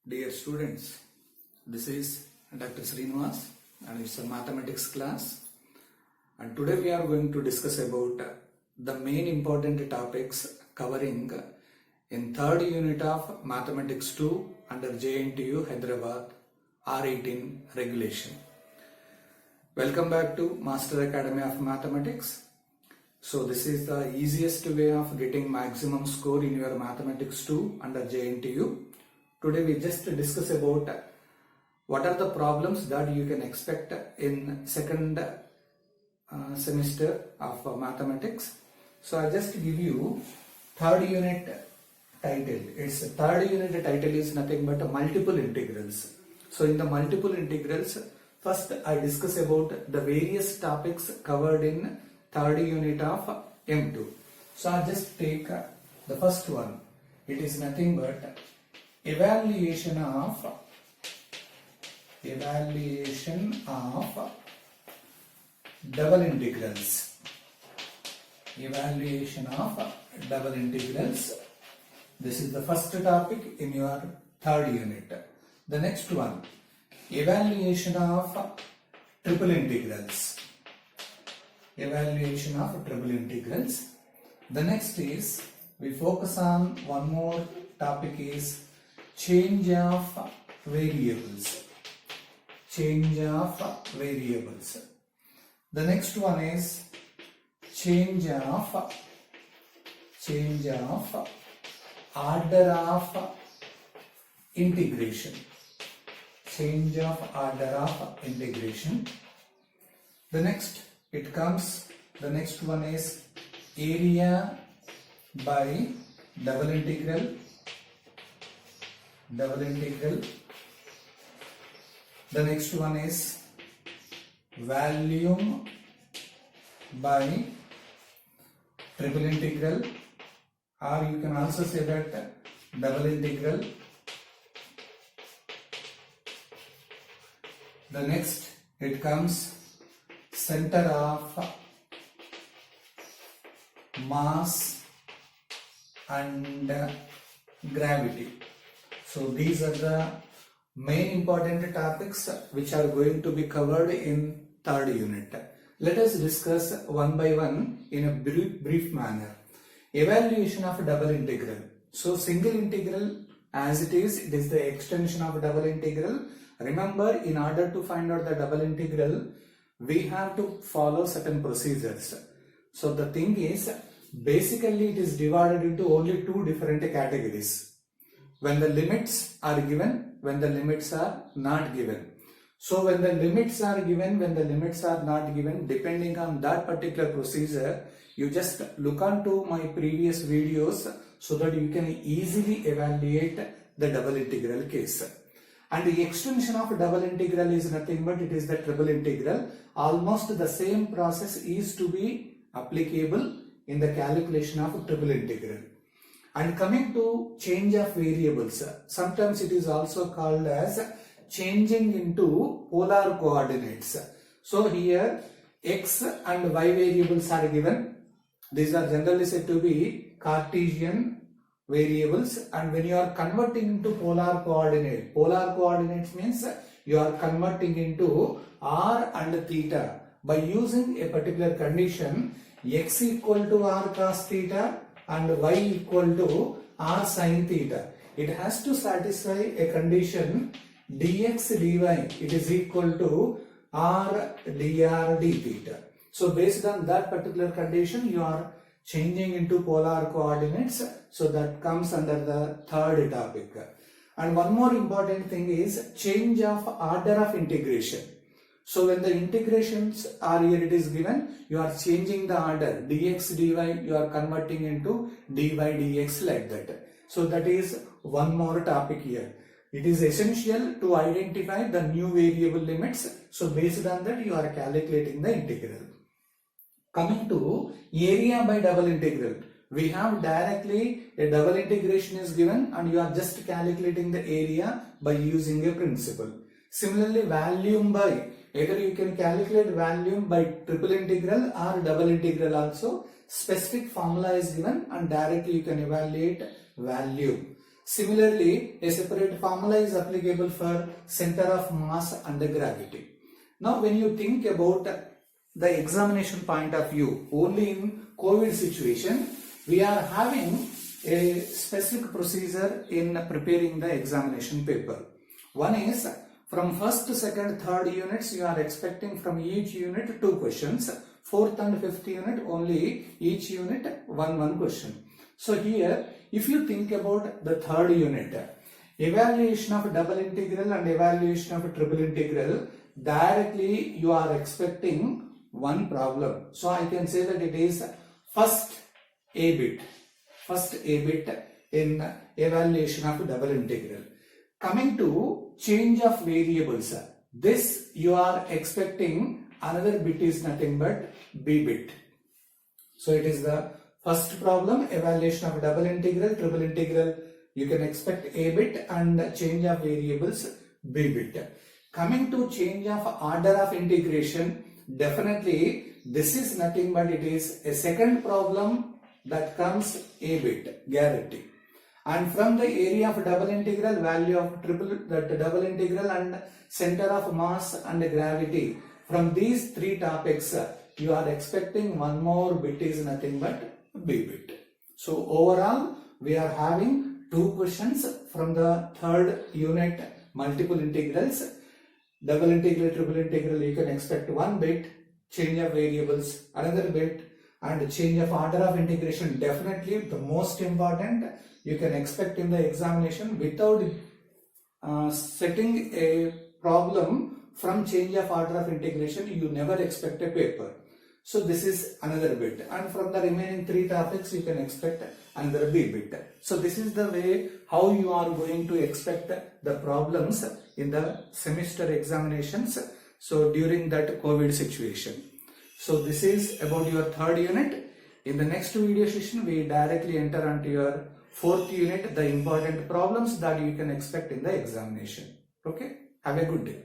Dear students, this is Dr. Srinivas and it's a mathematics class, and today we are going to discuss about the main important topics covering in third unit of Mathematics 2 under JNTU Hyderabad R18 regulation. Welcome back to Master Academy of Mathematics. So this is the easiest way of getting maximum score in your Mathematics 2 under JNTU. Today we just discuss about what are the problems that you can expect in second semester of mathematics. So I just give you third unit title. Its third unit title is nothing but multiple integrals. So in the multiple integrals, first I discuss about the various topics covered in third unit of M2. So I just take the first one. It is nothing but evaluation of double integrals. Evaluation of double integrals. This is the first topic in your third unit. The next one, evaluation of triple integrals. Evaluation of triple integrals. The next is, we focus on one more topic is change of variables. Change of variables. The next one is change of order of integration. Change of order of integration. The next the next one is area by double integral. The next one is volume by triple integral, or you can also say that double integral. The next it comes center of mass and gravity. So these are the main important topics which are going to be covered in third unit. Let us discuss one by one in a brief manner. Evaluation of double integral. So single integral as it is the extension of double integral. Remember, in order to find out the double integral, we have to follow certain procedures. So the thing is, basically it is divided into only two different categories. When the limits are given, when the limits are not given. So when the limits are given, when the limits are not given, depending on that particular procedure, you just look onto my previous videos so that you can easily evaluate the double integral case. And the extension of double integral is nothing but it is the triple integral. Almost the same process is to be applicable in the calculation of triple integral. And coming to change of variables, sometimes it is also called as changing into polar coordinates. So here x and y variables are given. These are generally said to be Cartesian variables, and when you are converting into polar coordinates means you are converting into r and theta by using a particular condition, x equal to r cos theta and y equal to r sin theta. It has to satisfy a condition dx dy it is equal to r dr d theta. So based on that particular condition, you are changing into polar coordinates. So that comes under the third topic. And one more important thing is change of order of integration. So when the integrations are here, it is given, you are changing the order, dx dy, you are converting into dy dx like that. So that is one more topic here. It is essential to identify the new variable limits. So based on that, you are calculating the integral. Coming to area by double integral, we have directly a double integration is given and you are just calculating the area by using a principle. Similarly, volume by, either you can calculate volume by triple integral or double integral also. Specific formula is given and directly you can evaluate volume. Similarly, a separate formula is applicable for center of mass and the gravity. Now, when you think about the examination point of view, only in COVID situation, we are having a specific procedure in preparing the examination paper. One is from first, second, third units, you are expecting from each unit 2 questions. Fourth and fifth unit, only each unit one question. So here, if you think about the third unit, evaluation of double integral and evaluation of triple integral, directly you are expecting one problem. So I can say that it is first A bit in evaluation of double integral. Coming to change of variables, this you are expecting another bit is nothing but B bit. So it is the first problem, evaluation of double integral, triple integral, you can expect A bit, and change of variables B bit. Coming to change of order of integration, definitely this is nothing but it is a second problem that comes A bit, guarantee. And from the area of double integral, value of double integral and center of mass and gravity, from these 3 topics, you are expecting one more bit is nothing but B bit. So overall, we are having 2 questions from the third unit, multiple integrals. Double integral, triple integral, you can expect 1 bit, change of variables, another bit, and change of order of integration, definitely the most important, you can expect in the examination without setting a problem from change of order of integration, you never expect a paper. So this is another bit, and from the remaining 3 topics you can expect another B bit. So this is the way how you are going to expect the problems in the semester examinations, so during that COVID situation. So this is about your third unit. In the next video session, we directly enter onto your fourth unit, the important problems that you can expect in the examination. Okay, have a good day.